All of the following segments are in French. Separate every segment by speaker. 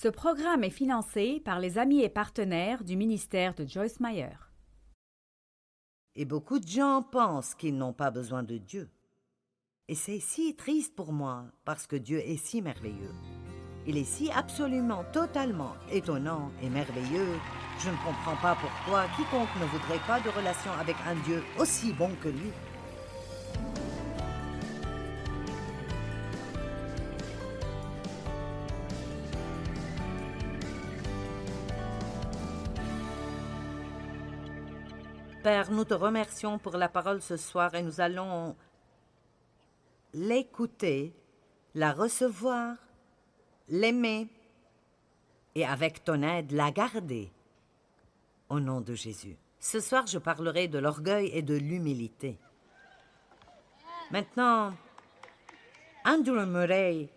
Speaker 1: Ce programme est financé par les amis et partenaires du ministère de Joyce Meyer.
Speaker 2: Et beaucoup de gens pensent qu'ils n'ont pas besoin de Dieu. Et c'est si triste pour moi, parce que Dieu est si merveilleux. Il est si absolument, totalement étonnant et merveilleux. Je ne comprends pas pourquoi quiconque ne voudrait pas de relation avec un Dieu aussi bon que lui. Père, nous te remercions pour la parole ce soir et nous allons l'écouter, la recevoir, l'aimer et avec ton aide, la garder. Au nom de Jésus. Ce soir, je parlerai de l'orgueil et de l'humilité. Maintenant, Andrew Murray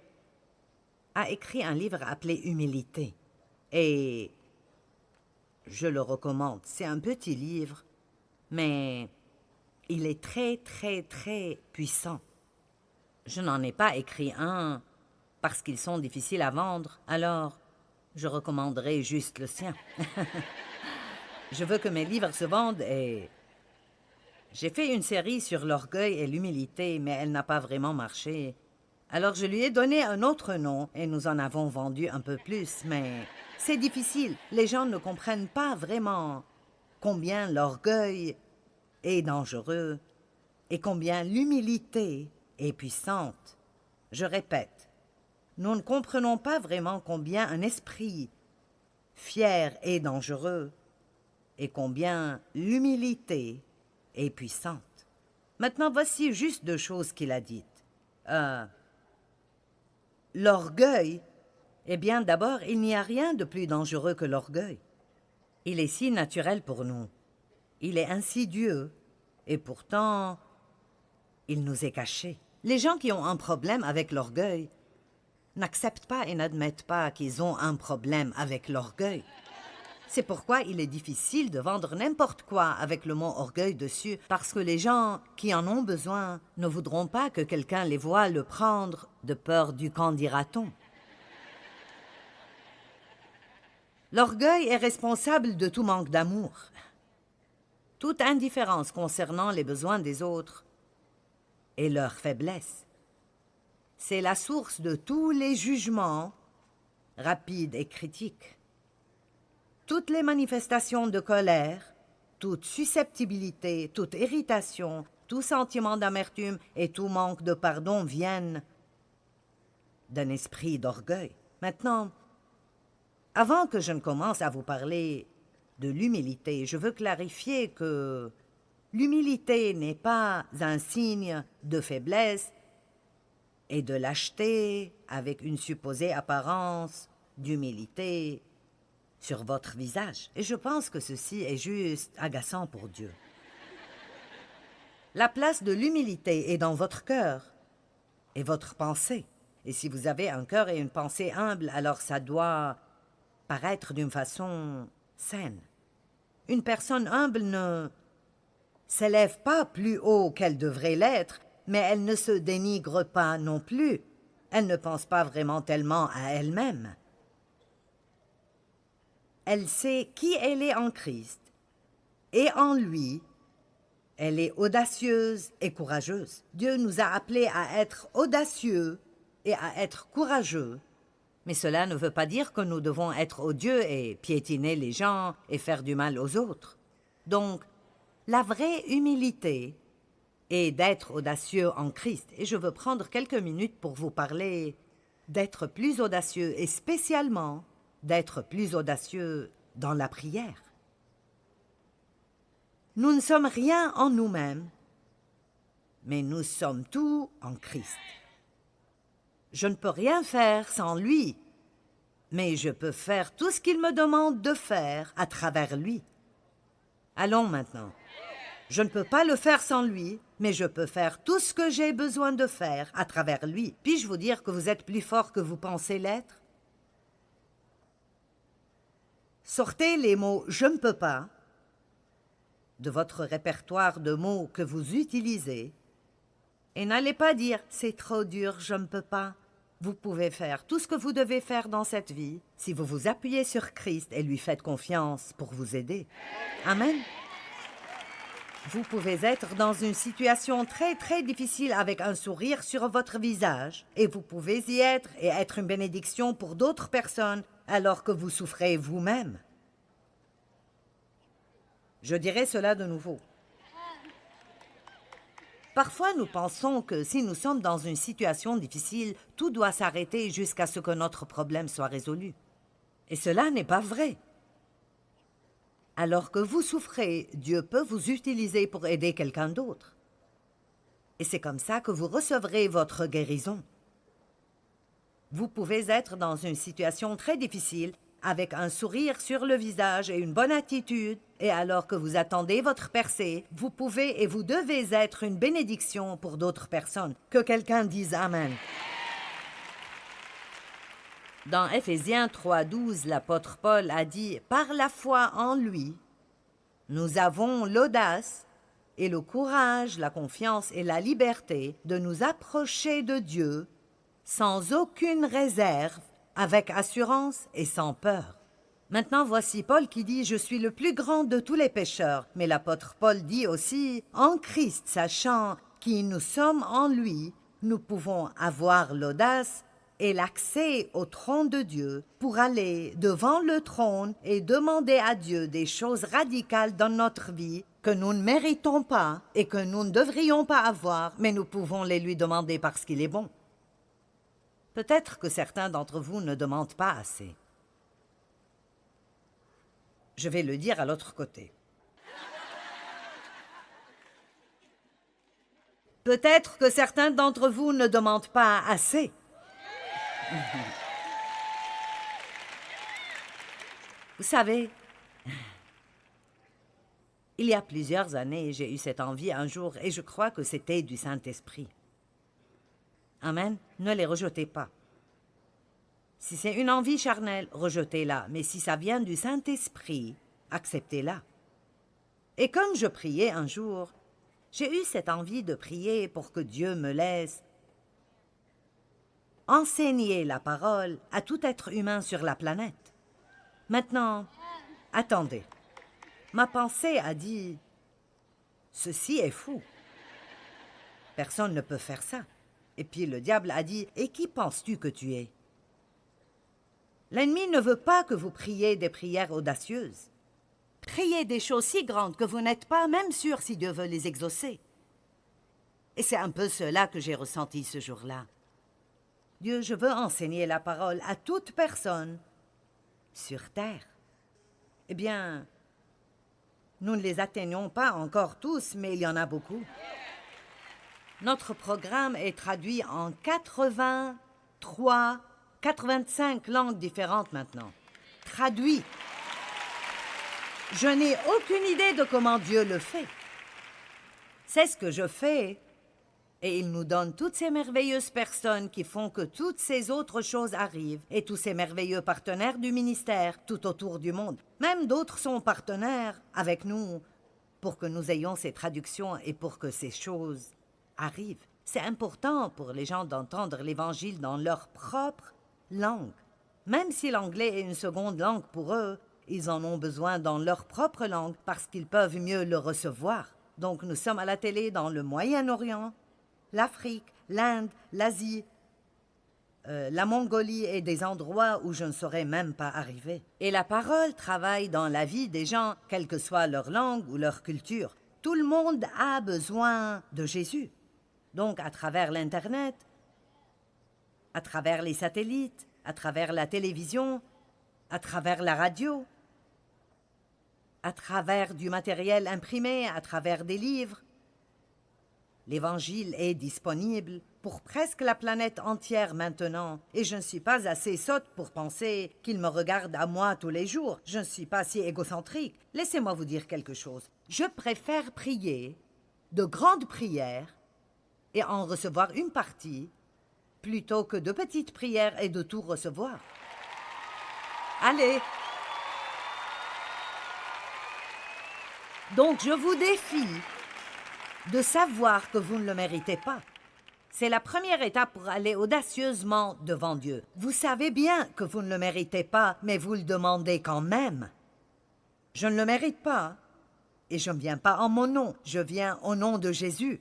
Speaker 2: a écrit un livre appelé Humilité. Et je le recommande. C'est un petit livre, mais il est très, très, très puissant. Je n'en ai pas écrit un parce qu'ils sont difficiles à vendre, alors je recommanderai juste le sien. Je veux que mes livres se vendent et... J'ai fait une série sur l'orgueil et l'humilité, mais elle n'a pas vraiment marché. Alors je lui ai donné un autre nom et nous en avons vendu un peu plus, mais c'est difficile. Les gens ne comprennent pas vraiment combien l'orgueil est dangereux et combien l'humilité est puissante. Je répète, nous ne comprenons pas vraiment combien un esprit fier est dangereux et combien l'humilité est puissante. Maintenant, voici juste deux choses qu'il a dites. L'orgueil, eh bien d'abord, il n'y a rien de plus dangereux que l'orgueil. Il est si naturel pour nous. Il est insidieux et pourtant, il nous est caché. Les gens qui ont un problème avec l'orgueil n'acceptent pas et n'admettent pas qu'ils ont un problème avec l'orgueil. C'est pourquoi il est difficile de vendre n'importe quoi avec le mot orgueil dessus, parce que les gens qui en ont besoin ne voudront pas que quelqu'un les voie le prendre de peur du qu'en dira-t-on. L'orgueil est responsable de tout manque d'amour, toute indifférence concernant les besoins des autres et leurs faiblesses. C'est la source de tous les jugements rapides et critiques. Toutes les manifestations de colère, toute susceptibilité, toute irritation, tout sentiment d'amertume et tout manque de pardon viennent d'un esprit d'orgueil. Maintenant, avant que je ne commence à vous parler de l'humilité, je veux clarifier que l'humilité n'est pas un signe de faiblesse et de lâcheté avec une supposée apparence d'humilité sur votre visage. Et je pense que ceci est juste agaçant pour Dieu. La place de l'humilité est dans votre cœur et votre pensée. Et si vous avez un cœur et une pensée humble, alors ça doit paraître d'une façon saine. Une personne humble ne s'élève pas plus haut qu'elle devrait l'être, mais elle ne se dénigre pas non plus. Elle ne pense pas vraiment tellement à elle-même. Elle sait qui elle est en Christ, et en lui, elle est audacieuse et courageuse. Dieu nous a appelés à être audacieux et à être courageux, mais cela ne veut pas dire que nous devons être odieux et piétiner les gens et faire du mal aux autres. Donc, la vraie humilité est d'être audacieux en Christ, et je veux prendre quelques minutes pour vous parler d'être plus audacieux et spécialement d'être plus audacieux dans la prière. Nous ne sommes rien en nous-mêmes, mais nous sommes tout en Christ. Je ne peux rien faire sans lui, mais je peux faire tout ce qu'il me demande de faire à travers lui. Allons maintenant. Je ne peux pas le faire sans lui, mais je peux faire tout ce que j'ai besoin de faire à travers lui. Puis-je vous dire que vous êtes plus fort que vous pensez l'être? Sortez les mots « je ne peux pas » de votre répertoire de mots que vous utilisez et n'allez pas dire « c'est trop dur, je ne peux pas ». Vous pouvez faire tout ce que vous devez faire dans cette vie si vous vous appuyez sur Christ et lui faites confiance pour vous aider. Amen. Vous pouvez être dans une situation très, très difficile avec un sourire sur votre visage et vous pouvez y être et être une bénédiction pour d'autres personnes alors que vous souffrez vous-même. Je dirai cela de nouveau. Parfois, nous pensons que si nous sommes dans une situation difficile, tout doit s'arrêter jusqu'à ce que notre problème soit résolu. Et cela n'est pas vrai. Alors que vous souffrez, Dieu peut vous utiliser pour aider quelqu'un d'autre. Et c'est comme ça que vous recevrez votre guérison. Vous pouvez être dans une situation très difficile, avec un sourire sur le visage et une bonne attitude, et alors que vous attendez votre percée, vous pouvez et vous devez être une bénédiction pour d'autres personnes. Que quelqu'un dise Amen. Dans Éphésiens 3:12, l'apôtre Paul a dit « Par la foi en lui, nous avons l'audace et le courage, la confiance et la liberté de nous approcher de Dieu sans aucune réserve, avec assurance et sans peur. » Maintenant, voici Paul qui dit « Je suis le plus grand de tous les pécheurs ». Mais l'apôtre Paul dit aussi « En Christ, sachant qui nous sommes en lui, nous pouvons avoir l'audace et l'accès au trône de Dieu pour aller devant le trône et demander à Dieu des choses radicales dans notre vie que nous ne méritons pas et que nous ne devrions pas avoir, mais nous pouvons les lui demander parce qu'il est bon. Peut-être que certains d'entre vous ne demandent pas assez. Je vais le dire à l'autre côté. Peut-être que certains d'entre vous ne demandent pas assez. Vous savez, il y a plusieurs années, j'ai eu cette envie un jour et je crois que c'était du Saint-Esprit. Amen. Ne les rejetez pas. Si c'est une envie charnelle, rejetez-la. Mais si ça vient du Saint-Esprit, acceptez-la. Et comme je priais un jour, j'ai eu cette envie de prier pour que Dieu me laisse enseigner la parole à tout être humain sur la planète. Maintenant, attendez. Ma pensée a dit « Ceci est fou. Personne ne peut faire ça. » Et puis le diable a dit « Et qui penses-tu que tu es ?» L'ennemi ne veut pas que vous priez des prières audacieuses. Priez des choses si grandes que vous n'êtes pas même sûr si Dieu veut les exaucer. Et c'est un peu cela que j'ai ressenti ce jour-là. Dieu, je veux enseigner la parole à toute personne sur terre. Eh bien, nous ne les atteignons pas encore tous, mais il y en a beaucoup. Notre programme est traduit en 85 langues différentes maintenant. Traduit. Je n'ai aucune idée de comment Dieu le fait. C'est ce que je fais. Et il nous donne toutes ces merveilleuses personnes qui font que toutes ces autres choses arrivent et tous ces merveilleux partenaires du ministère tout autour du monde. Même d'autres sont partenaires avec nous pour que nous ayons ces traductions et pour que ces choses arrivent. C'est important pour les gens d'entendre l'Évangile dans leur propre langue. Même si l'anglais est une seconde langue pour eux, ils en ont besoin dans leur propre langue parce qu'ils peuvent mieux le recevoir. Donc nous sommes à la télé dans le Moyen-Orient, l'Afrique, l'Inde, l'Asie, la Mongolie et des endroits où je ne saurais même pas arriver. Et la parole travaille dans la vie des gens, quelle que soit leur langue ou leur culture. Tout le monde a besoin de Jésus. Donc, à travers l'Internet, à travers les satellites, à travers la télévision, à travers la radio, à travers du matériel imprimé, à travers des livres, l'Évangile est disponible pour presque la planète entière maintenant, et je ne suis pas assez sotte pour penser qu'il me regarde à moi tous les jours. Je ne suis pas si égocentrique. Laissez-moi vous dire quelque chose. Je préfère prier de grandes prières et en recevoir une partie, plutôt que de petites prières et de tout recevoir. Allez! Donc je vous défie de savoir que vous ne le méritez pas. C'est la première étape pour aller audacieusement devant Dieu. Vous savez bien que vous ne le méritez pas, mais vous le demandez quand même. Je ne le mérite pas, et je ne viens pas en mon nom, je viens au nom de Jésus.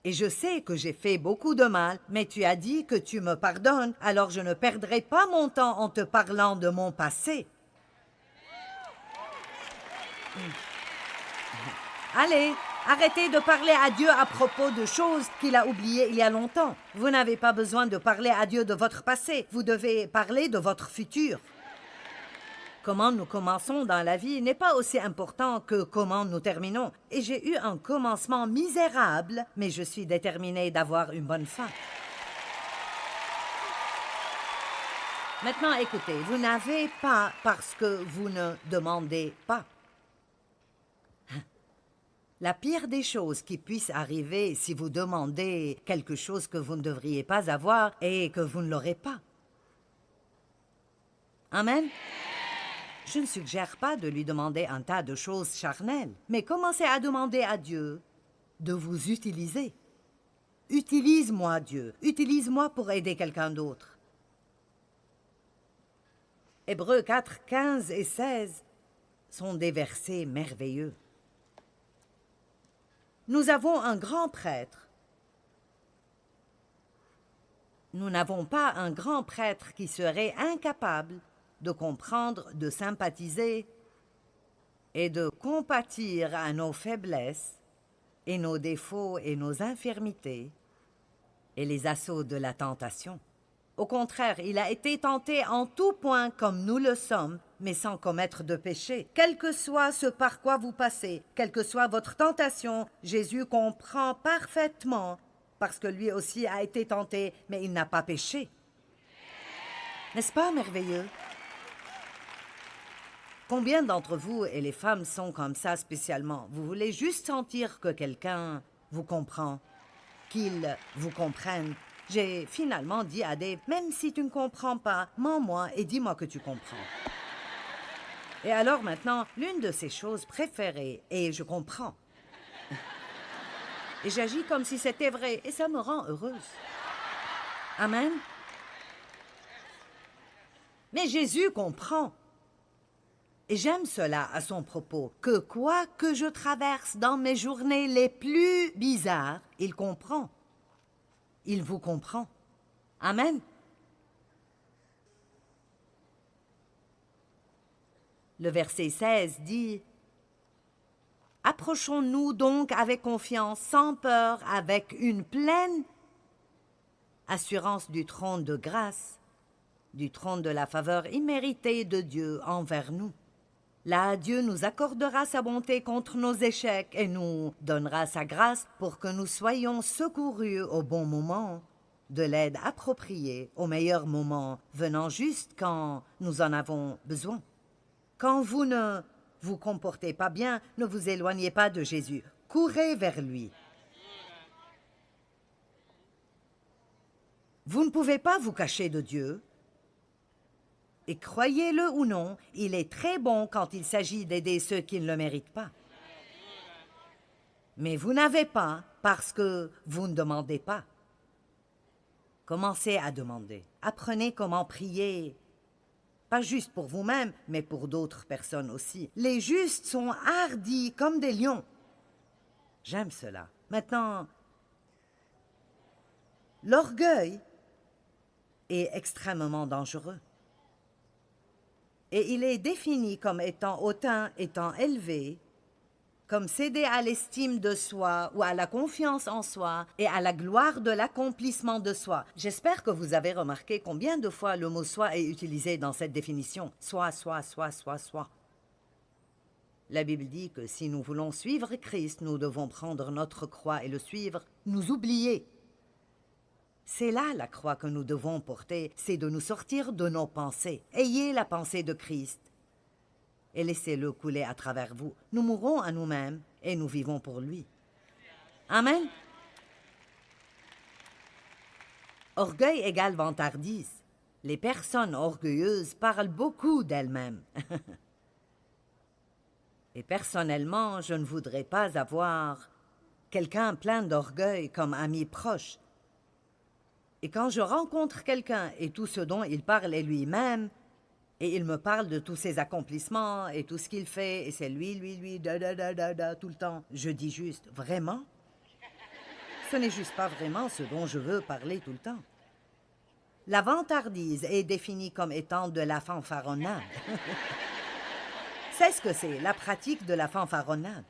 Speaker 2: Et je sais que j'ai fait beaucoup de mal, mais tu as dit que tu me pardonnes, alors je ne perdrai pas mon temps en te parlant de mon passé. Allez, arrêtez de parler à Dieu à propos de choses qu'il a oubliées il y a longtemps. Vous n'avez pas besoin de parler à Dieu de votre passé, vous devez parler de votre futur. Comment nous commençons dans la vie n'est pas aussi important que comment nous terminons. Et j'ai eu un commencement misérable, mais je suis déterminée d'avoir une bonne fin. Maintenant, écoutez, vous n'avez pas parce que vous ne demandez pas. La pire des choses qui puissent arriver si vous demandez quelque chose que vous ne devriez pas avoir est que vous ne l'aurez pas. Amen? Je ne suggère pas de lui demander un tas de choses charnelles, mais commencez à demander à Dieu de vous utiliser. Utilise-moi, Dieu. Utilise-moi pour aider quelqu'un d'autre. Hébreux 4, 15 et 16 sont des versets merveilleux. Nous avons un grand prêtre. Nous n'avons pas un grand prêtre qui serait incapable de comprendre, de sympathiser et de compatir à nos faiblesses et nos défauts et nos infirmités et les assauts de la tentation. Au contraire, il a été tenté en tout point comme nous le sommes, mais sans commettre de péché. Quel que soit ce par quoi vous passez, quelle que soit votre tentation, Jésus comprend parfaitement, parce que lui aussi a été tenté, mais il n'a pas péché. N'est-ce pas merveilleux? Combien d'entre vous et les femmes sont comme ça spécialement? Vous voulez juste sentir que quelqu'un vous comprend, qu'il vous comprenne. J'ai finalement dit à Dave, même si tu ne comprends pas, mens-moi et dis-moi que tu comprends. Et alors maintenant, l'une de ses choses préférées est je comprends. Et j'agis comme si c'était vrai et ça me rend heureuse. Amen. Mais Jésus comprend. Et j'aime cela à son propos, que quoi que je traverse dans mes journées les plus bizarres, il comprend. Il vous comprend. Amen. Le verset 16 dit « Approchons-nous donc avec confiance, sans peur, avec une pleine assurance du trône de grâce, du trône de la faveur imméritée de Dieu envers nous. Là, Dieu nous accordera sa bonté contre nos échecs et nous donnera sa grâce pour que nous soyons secourus au bon moment, de l'aide appropriée au meilleur moment, venant juste quand nous en avons besoin. Quand vous ne vous comportez pas bien, ne vous éloignez pas de Jésus. Courez vers lui. Vous ne pouvez pas vous cacher de Dieu. Et croyez-le ou non, il est très bon quand il s'agit d'aider ceux qui ne le méritent pas. Mais vous n'avez pas parce que vous ne demandez pas. Commencez à demander. Apprenez comment prier. Pas juste pour vous-même, mais pour d'autres personnes aussi. Les justes sont hardis comme des lions. J'aime cela. Maintenant, l'orgueil est extrêmement dangereux. Et il est défini comme étant hautain, étant élevé, comme céder à l'estime de soi ou à la confiance en soi et à la gloire de l'accomplissement de soi. J'espère que vous avez remarqué combien de fois le mot « soi » est utilisé dans cette définition. Soi, soi, soi, soi, soi. La Bible dit que si nous voulons suivre Christ, nous devons prendre notre croix et le suivre, nous oublier. C'est là la croix que nous devons porter, c'est de nous sortir de nos pensées. Ayez la pensée de Christ et laissez-le couler à travers vous. Nous mourrons à nous-mêmes et nous vivons pour lui. Amen. Orgueil égale vantardise. Les personnes orgueilleuses parlent beaucoup d'elles-mêmes. Et personnellement, je ne voudrais pas avoir quelqu'un plein d'orgueil comme ami proche. Et quand je rencontre quelqu'un et tout ce dont il parle est lui-même, et il me parle de tous ses accomplissements et tout ce qu'il fait, et c'est lui, tout le temps, je dis juste, vraiment? Ce n'est juste pas vraiment ce dont je veux parler tout le temps. La vantardise est définie comme étant de la fanfaronnade. C'est ce que c'est, la pratique de la fanfaronnade.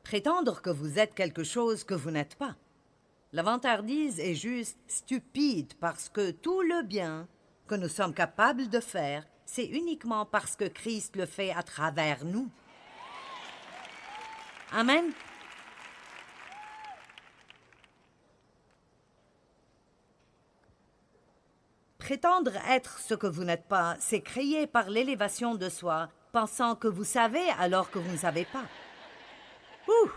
Speaker 2: Prétendre que vous êtes quelque chose que vous n'êtes pas. La vantardise est juste stupide parce que tout le bien que nous sommes capables de faire, c'est uniquement parce que Christ le fait à travers nous. Amen. Prétendre être ce que vous n'êtes pas, c'est créer par l'élévation de soi, pensant que vous savez alors que vous ne savez pas. Ouh!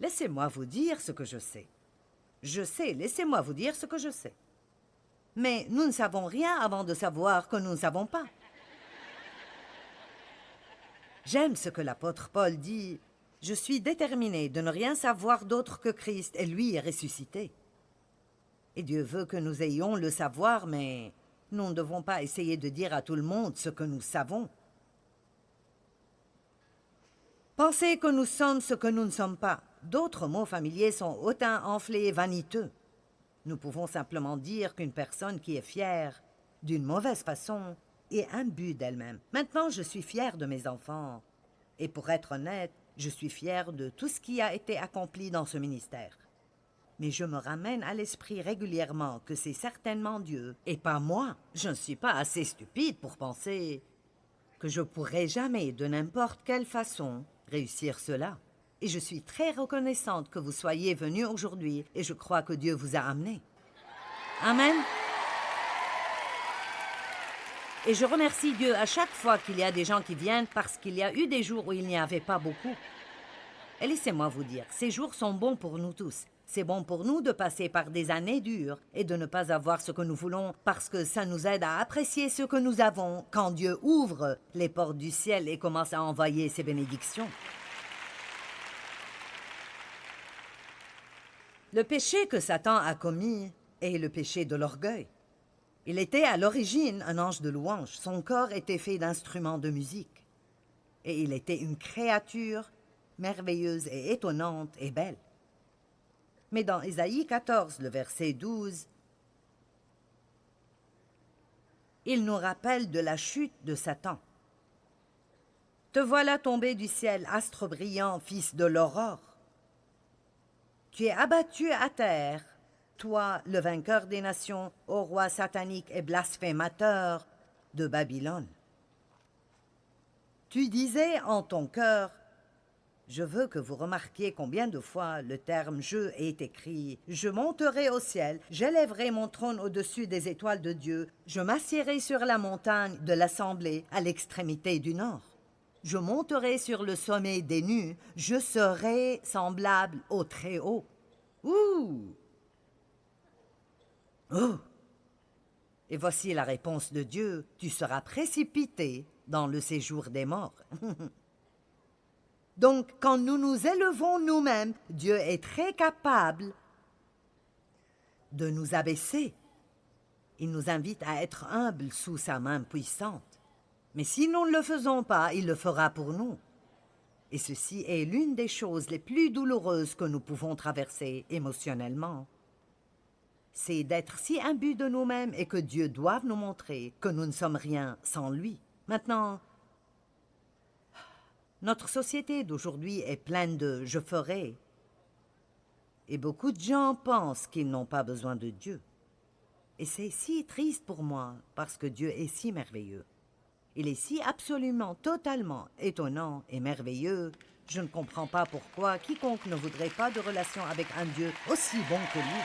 Speaker 2: Laissez-moi vous dire ce que je sais. Je sais, laissez-moi vous dire ce que je sais. Mais nous ne savons rien avant de savoir que nous ne savons pas. J'aime ce que l'apôtre Paul dit. Je suis déterminé de ne rien savoir d'autre que Christ et lui est ressuscité. Et Dieu veut que nous ayons le savoir, mais nous ne devons pas essayer de dire à tout le monde ce que nous savons. Pensez que nous sommes ce que nous ne sommes pas. D'autres mots familiers sont hautain, enflés et vaniteux. Nous pouvons simplement dire qu'une personne qui est fière, d'une mauvaise façon, est imbue d'elle-même. Maintenant, je suis fière de mes enfants. Et pour être honnête, je suis fière de tout ce qui a été accompli dans ce ministère. Mais je me ramène à l'esprit régulièrement que c'est certainement Dieu, et pas moi. Je ne suis pas assez stupide pour penser que je pourrais jamais, de n'importe quelle façon, réussir cela. Et je suis très reconnaissante que vous soyez venus aujourd'hui, et je crois que Dieu vous a amenés. Amen. Et je remercie Dieu à chaque fois qu'il y a des gens qui viennent, parce qu'il y a eu des jours où il n'y avait pas beaucoup. Et laissez-moi vous dire, ces jours sont bons pour nous tous. C'est bon pour nous de passer par des années dures et de ne pas avoir ce que nous voulons parce que ça nous aide à apprécier ce que nous avons quand Dieu ouvre les portes du ciel et commence à envoyer ses bénédictions. Le péché que Satan a commis est le péché de l'orgueil. Il était à l'origine un ange de louange. Son corps était fait d'instruments de musique. Et il était une créature merveilleuse et étonnante et belle. Mais dans Ésaïe 14, le verset 12, il nous rappelle de la chute de Satan. « Te voilà tombé du ciel, astre brillant, fils de l'aurore. Tu es abattu à terre, toi, le vainqueur des nations, ô roi satanique et blasphémateur de Babylone. Tu disais en ton cœur, je veux que vous remarquiez combien de fois le terme « je » est écrit. « Je monterai au ciel, j'élèverai mon trône au-dessus des étoiles de Dieu, je m'assiérai sur la montagne de l'assemblée à l'extrémité du nord. Je monterai sur le sommet des nues, je serai semblable au Très-Haut. » Ouh! Oh! Et voici la réponse de Dieu, tu seras précipité dans le séjour des morts. Donc, quand nous nous élevons nous-mêmes, Dieu est très capable de nous abaisser. Il nous invite à être humbles sous sa main puissante. Mais si nous ne le faisons pas, il le fera pour nous. Et ceci est l'une des choses les plus douloureuses que nous pouvons traverser émotionnellement. C'est d'être si imbus de nous-mêmes et que Dieu doive nous montrer que nous ne sommes rien sans lui. Maintenant, notre société d'aujourd'hui est pleine de « je ferai ». Et beaucoup de gens pensent qu'ils n'ont pas besoin de Dieu. Et c'est si triste pour moi, parce que Dieu est si merveilleux. Il est si absolument, totalement étonnant et merveilleux. Je ne comprends pas pourquoi quiconque ne voudrait pas de relation avec un Dieu aussi bon que lui.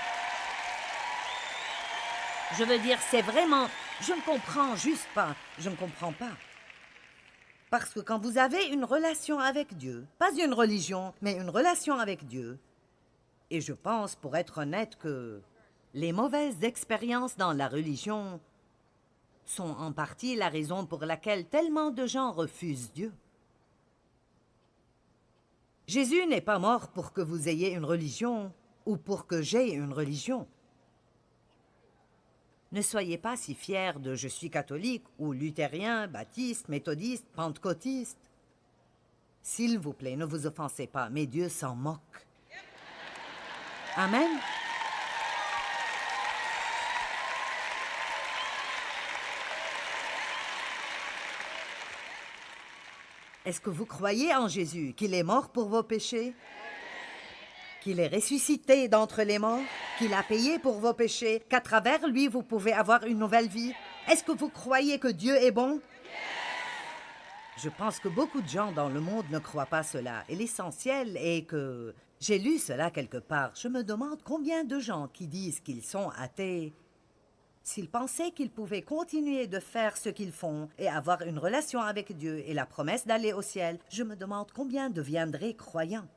Speaker 2: Je veux dire, c'est vraiment... Je ne comprends juste pas. Je ne comprends pas. Parce que quand vous avez une relation avec Dieu, pas une religion, mais une relation avec Dieu, et je pense, pour être honnête, que les mauvaises expériences dans la religion sont en partie la raison pour laquelle tellement de gens refusent Dieu. Jésus n'est pas mort pour que vous ayez une religion ou pour que j'aie une religion. Ne soyez pas si fiers de « je suis catholique » ou luthérien, baptiste, méthodiste, pentecôtiste. S'il vous plaît, ne vous offensez pas, mais Dieu s'en moque. Amen. Est-ce que vous croyez en Jésus, qu'il est mort pour vos péchés? Qu'il est ressuscité d'entre les morts? Qu'il a payé pour vos péchés? Qu'à travers lui, vous pouvez avoir une nouvelle vie? Est-ce que vous croyez que Dieu est bon? Je pense que beaucoup de gens dans le monde ne croient pas cela. Et l'essentiel est que... J'ai lu cela quelque part. Je me demande combien de gens qui disent qu'ils sont athées, s'ils pensaient qu'ils pouvaient continuer de faire ce qu'ils font et avoir une relation avec Dieu et la promesse d'aller au ciel, je me demande combien deviendraient croyants.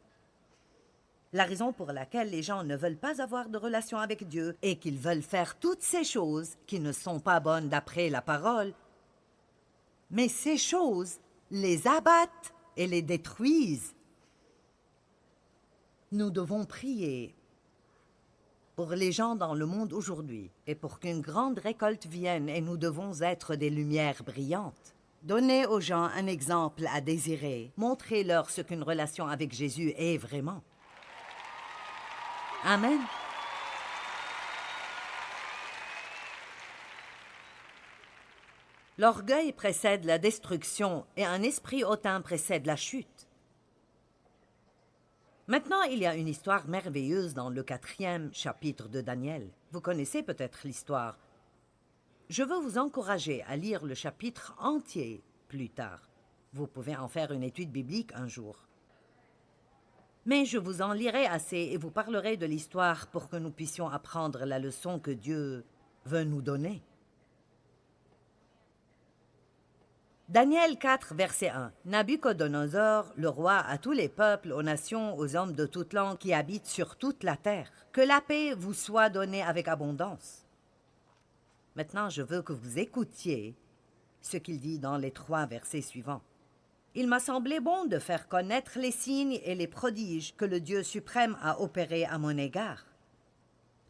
Speaker 2: La raison pour laquelle les gens ne veulent pas avoir de relation avec Dieu est qu'ils veulent faire toutes ces choses qui ne sont pas bonnes d'après la parole. Mais ces choses les abattent et les détruisent. Nous devons prier pour les gens dans le monde aujourd'hui et pour qu'une grande récolte vienne et nous devons être des lumières brillantes. Donnez aux gens un exemple à désirer. Montrez-leur ce qu'une relation avec Jésus est vraiment. Amen. L'orgueil précède la destruction et un esprit hautain précède la chute. Maintenant, il y a une histoire merveilleuse dans le 4e chapitre de Daniel. Vous connaissez peut-être l'histoire. Je veux vous encourager à lire le chapitre entier plus tard. Vous pouvez en faire une étude biblique un jour. Mais je vous en lirai assez et vous parlerai de l'histoire pour que nous puissions apprendre la leçon que Dieu veut nous donner. Daniel 4, verset 1. Nabuchodonosor, le roi à tous les peuples, aux nations, aux hommes de toute langue qui habitent sur toute la terre. Que la paix vous soit donnée avec abondance. Maintenant, je veux que vous écoutiez ce qu'il dit dans les 3 versets suivants. Il m'a semblé bon de faire connaître les signes et les prodiges que le Dieu suprême a opérés à mon égard.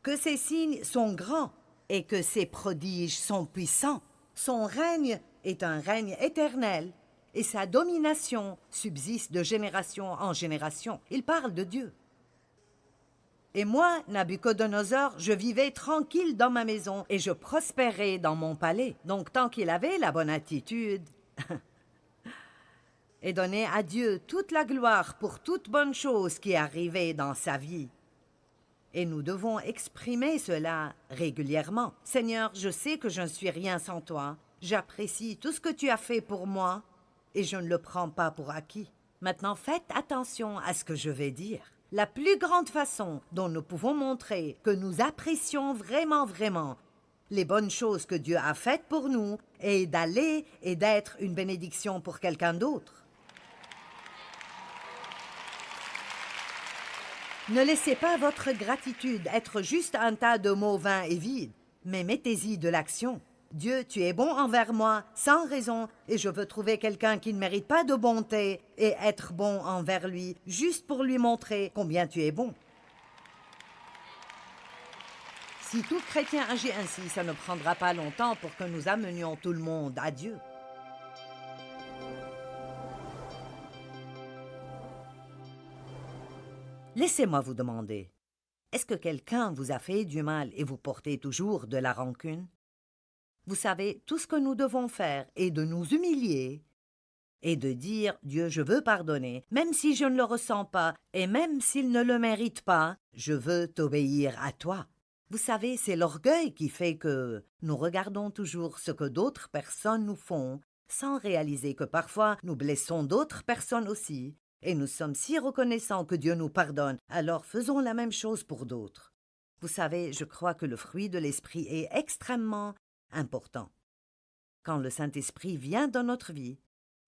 Speaker 2: Que ces signes sont grands et que ces prodiges sont puissants. Son règne est un règne éternel et sa domination subsiste de génération en génération. Il parle de Dieu. Et moi, Nabuchodonosor, je vivais tranquille dans ma maison et je prospérais dans mon palais. Donc tant qu'il avait la bonne attitude et donnait à Dieu toute la gloire pour toute bonne chose qui arrivait dans sa vie. Et nous devons exprimer cela régulièrement. Seigneur, je sais que je ne suis rien sans toi. J'apprécie tout ce que tu as fait pour moi et je ne le prends pas pour acquis. Maintenant, faites attention à ce que je vais dire. La plus grande façon dont nous pouvons montrer que nous apprécions vraiment, vraiment les bonnes choses que Dieu a faites pour nous est d'aller et d'être une bénédiction pour quelqu'un d'autre. Ne laissez pas votre gratitude être juste un tas de mots vains et vides, mais mettez-y de l'action. Dieu, tu es bon envers moi, sans raison, et je veux trouver quelqu'un qui ne mérite pas de bonté et être bon envers lui, juste pour lui montrer combien tu es bon. Si tout chrétien agit ainsi, ça ne prendra pas longtemps pour que nous amenions tout le monde à Dieu. Laissez-moi vous demander, est-ce que quelqu'un vous a fait du mal et vous portez toujours de la rancune? Vous savez, tout ce que nous devons faire est de nous humilier et de dire « Dieu, je veux pardonner, même si je ne le ressens pas et même s'il ne le mérite pas, je veux t'obéir à toi. » Vous savez, c'est l'orgueil qui fait que nous regardons toujours ce que d'autres personnes nous font sans réaliser que parfois nous blessons d'autres personnes aussi. Et nous sommes si reconnaissants que Dieu nous pardonne, alors faisons la même chose pour d'autres. Vous savez, je crois que le fruit de l'Esprit est extrêmement important. Quand le Saint-Esprit vient dans notre vie,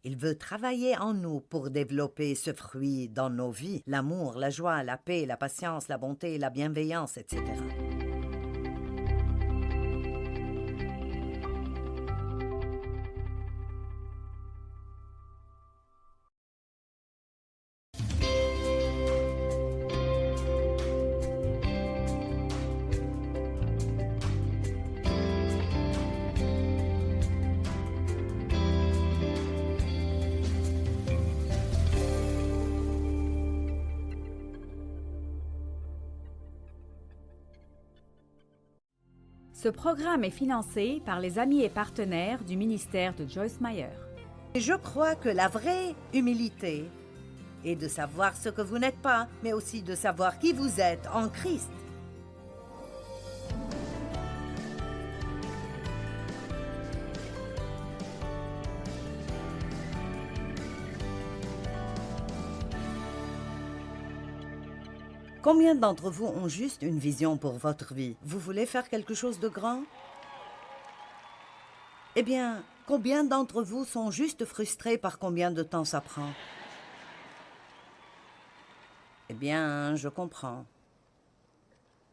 Speaker 2: il veut travailler en nous pour développer ce fruit dans nos vies, l'amour, la joie, la paix, la patience, la bonté, la bienveillance, etc.
Speaker 1: Ce programme est financé par les amis et partenaires du ministère de Joyce Meyer.
Speaker 2: Et je crois que la vraie humilité est de savoir ce que vous n'êtes pas, mais aussi de savoir qui vous êtes en Christ. Combien d'entre vous ont juste une vision pour votre vie? Vous voulez faire quelque chose de grand? Eh bien, combien d'entre vous sont juste frustrés par combien de temps ça prend? Eh bien, je comprends.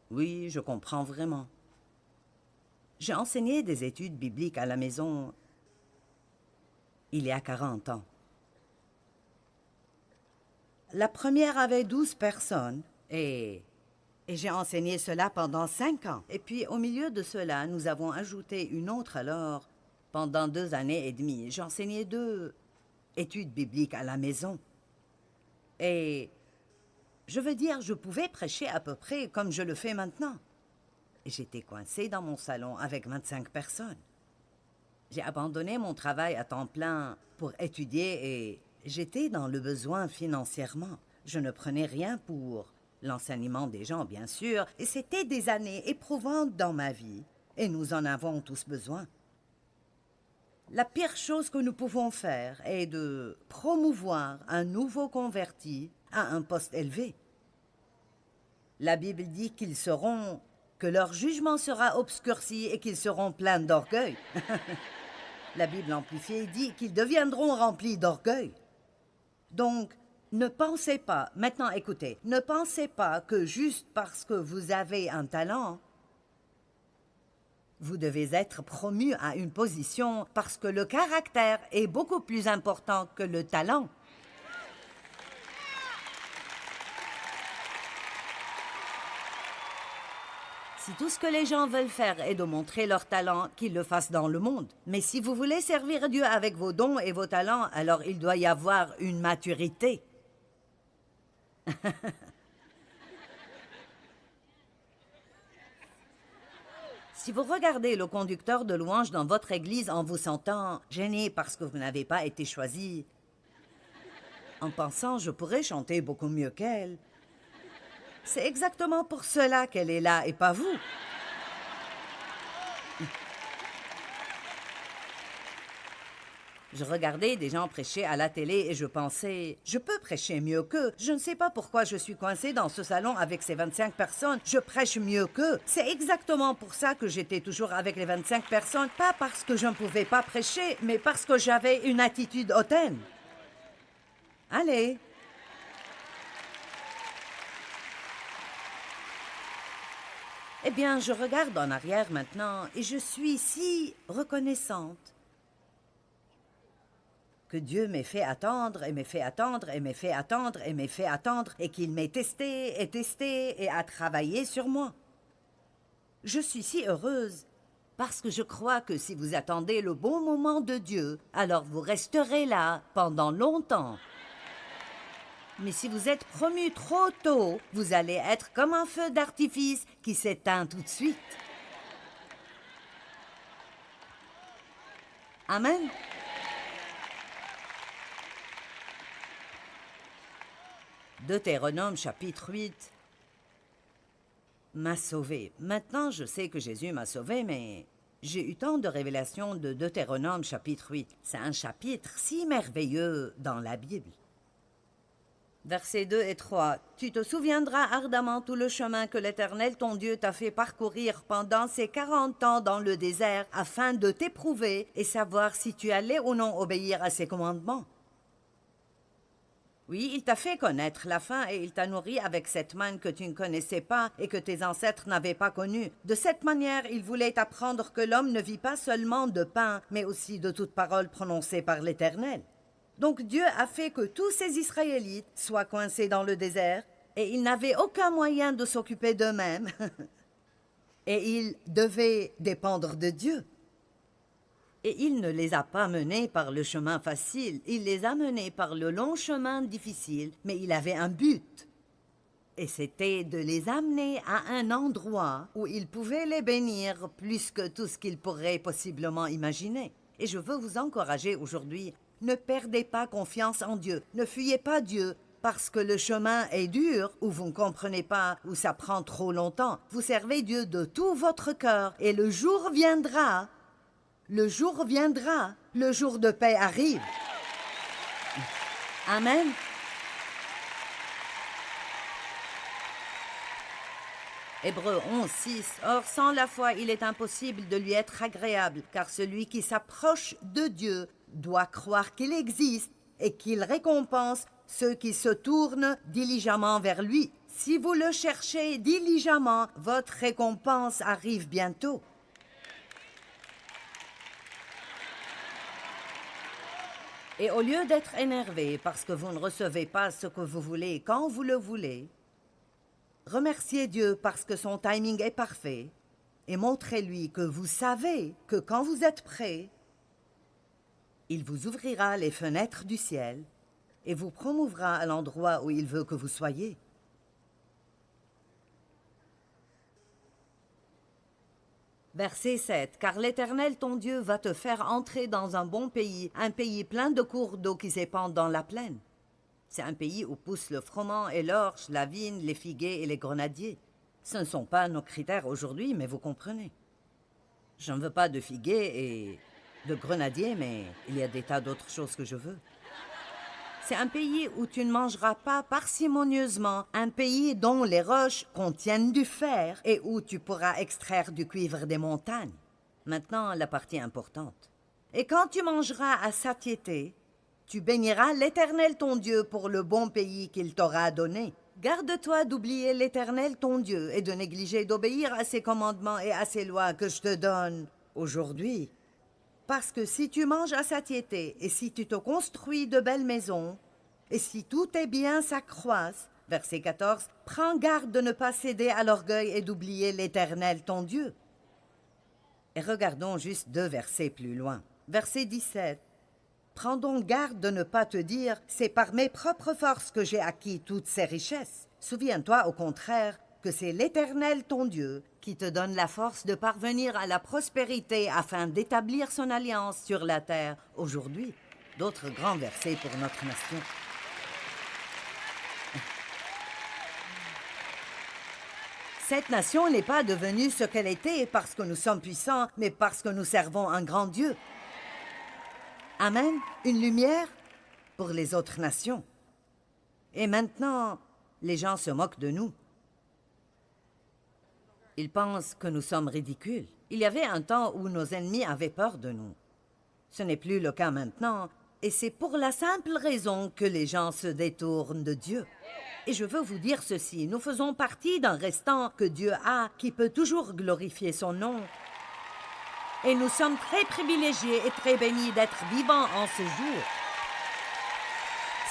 Speaker 2: Oui, je comprends vraiment. J'ai enseigné des études bibliques à la maison il y a 40 ans. La première avait 12 personnes. Et j'ai enseigné cela pendant 5 ans. Et puis, au milieu de cela, nous avons ajouté une autre alors, pendant 2 années et demie. J'enseignais 2 études bibliques à la maison. Et je veux dire, je pouvais prêcher à peu près comme je le fais maintenant. Et j'étais coincée dans mon salon avec 25 personnes. J'ai abandonné mon travail à temps plein pour étudier et j'étais dans le besoin financièrement. Je ne prenais rien pour l'enseignement des gens, bien sûr, et c'était des années éprouvantes dans ma vie, et nous en avons tous besoin. La pire chose que nous pouvons faire est de promouvoir un nouveau converti à un poste élevé. La Bible dit que leur jugement sera obscurci et qu'ils seront pleins d'orgueil. La Bible amplifiée dit qu'ils deviendront remplis d'orgueil. Donc, ne pensez pas, maintenant écoutez, ne pensez pas que juste parce que vous avez un talent, vous devez être promu à une position parce que le caractère est beaucoup plus important que le talent. Si tout ce que les gens veulent faire est de montrer leur talent, qu'ils le fassent dans le monde. Mais si vous voulez servir Dieu avec vos dons et vos talents, alors il doit y avoir une maturité. Si vous regardez le conducteur de louange dans votre église en vous sentant gêné parce que vous n'avez pas été choisi, en pensant « je pourrais chanter beaucoup mieux qu'elle », c'est exactement pour cela qu'elle est là et pas vous. Je regardais des gens prêcher à la télé et je pensais « je peux prêcher mieux qu'eux. Je ne sais pas pourquoi je suis coincée dans ce salon avec ces 25 personnes. Je prêche mieux qu'eux. » C'est exactement pour ça que j'étais toujours avec les 25 personnes. Pas parce que je ne pouvais pas prêcher, mais parce que j'avais une attitude hautaine. Allez. Eh bien, je regarde en arrière maintenant et je suis si reconnaissante que Dieu m'ait fait attendre et m'ait fait attendre et m'ait fait attendre et m'ait fait attendre et qu'il m'ait testé et a travaillé sur moi. Je suis si heureuse parce que je crois que si vous attendez le bon moment de Dieu, alors vous resterez là pendant longtemps. Mais si vous êtes promu trop tôt, vous allez être comme un feu d'artifice qui s'éteint tout de suite. Amen. Deutéronome chapitre 8 m'a sauvé. Maintenant, je sais que Jésus m'a sauvé, mais j'ai eu tant de révélations de Deutéronome chapitre 8. C'est un chapitre si merveilleux dans la Bible. Versets 2 et 3. Tu te souviendras ardemment tout le chemin que l'Éternel ton Dieu t'a fait parcourir pendant ces 40 ans dans le désert, afin de t'éprouver et savoir si tu allais ou non obéir à ses commandements. Oui, il t'a fait connaître la faim et il t'a nourri avec cette manne que tu ne connaissais pas et que tes ancêtres n'avaient pas connue. De cette manière, il voulait t'apprendre que l'homme ne vit pas seulement de pain, mais aussi de toute parole prononcée par l'Éternel. Donc Dieu a fait que tous ces Israélites soient coincés dans le désert et ils n'avaient aucun moyen de s'occuper d'eux-mêmes. Et ils devaient dépendre de Dieu. Et il ne les a pas menés par le chemin facile, il les a menés par le long chemin difficile, mais il avait un but. Et c'était de les amener à un endroit où ils pouvaient les bénir plus que tout ce qu'ils pourraient possiblement imaginer. Et je veux vous encourager aujourd'hui, ne perdez pas confiance en Dieu, ne fuyez pas Dieu, parce que le chemin est dur, ou vous ne comprenez pas, ou ça prend trop longtemps. Vous servez Dieu de tout votre cœur, et le jour viendra, le jour de paix arrive. Amen. Hébreux 11, 6. Or, sans la foi, il est impossible de lui être agréable, car celui qui s'approche de Dieu doit croire qu'il existe et qu'il récompense ceux qui se tournent diligemment vers lui. Si vous le cherchez diligemment, votre récompense arrive bientôt. Et au lieu d'être énervé parce que vous ne recevez pas ce que vous voulez quand vous le voulez, remerciez Dieu parce que son timing est parfait et montrez-lui que vous savez que quand vous êtes prêt, il vous ouvrira les fenêtres du ciel et vous promouvra à l'endroit où il veut que vous soyez. Verset 7. Car l'Éternel ton Dieu va te faire entrer dans un bon pays, un pays plein de cours d'eau qui s'épandent dans la plaine. C'est un pays où poussent le froment et l'orge, la vigne, les figuiers et les grenadiers. Ce ne sont pas nos critères aujourd'hui, mais vous comprenez. Je ne veux pas de figuiers et de grenadiers, mais il y a des tas d'autres choses que je veux. C'est un pays où tu ne mangeras pas parcimonieusement, un pays dont les roches contiennent du fer et où tu pourras extraire du cuivre des montagnes. Maintenant, la partie importante. Et quand tu mangeras à satiété, tu béniras l'Éternel ton Dieu pour le bon pays qu'il t'aura donné. Garde-toi d'oublier l'Éternel ton Dieu et de négliger d'obéir à ses commandements et à ses lois que je te donne aujourd'hui. Parce que si tu manges à satiété et si tu te construis de belles maisons, et si tous tes biens s'accroissent, verset 14, prends garde de ne pas céder à l'orgueil et d'oublier l'Éternel ton Dieu. Et regardons juste 2 versets plus loin. Verset 17. Prends donc garde de ne pas te dire « C'est par mes propres forces que j'ai acquis toutes ces richesses ». Souviens-toi au contraire que c'est l'Éternel ton Dieu qui te donne la force de parvenir à la prospérité afin d'établir son alliance sur la terre aujourd'hui. D'autres grands versets pour notre nation. Cette nation n'est pas devenue ce qu'elle était parce que nous sommes puissants, mais parce que nous servons un grand Dieu. Amen, une lumière pour les autres nations. Et maintenant, les gens se moquent de nous. Ils pensent que nous sommes ridicules. Il y avait un temps où nos ennemis avaient peur de nous. Ce n'est plus le cas maintenant, et c'est pour la simple raison que les gens se détournent de Dieu. Et je veux vous dire ceci, nous faisons partie d'un restant que Dieu a, qui peut toujours glorifier son nom. Et nous sommes très privilégiés et très bénis d'être vivants en ce jour.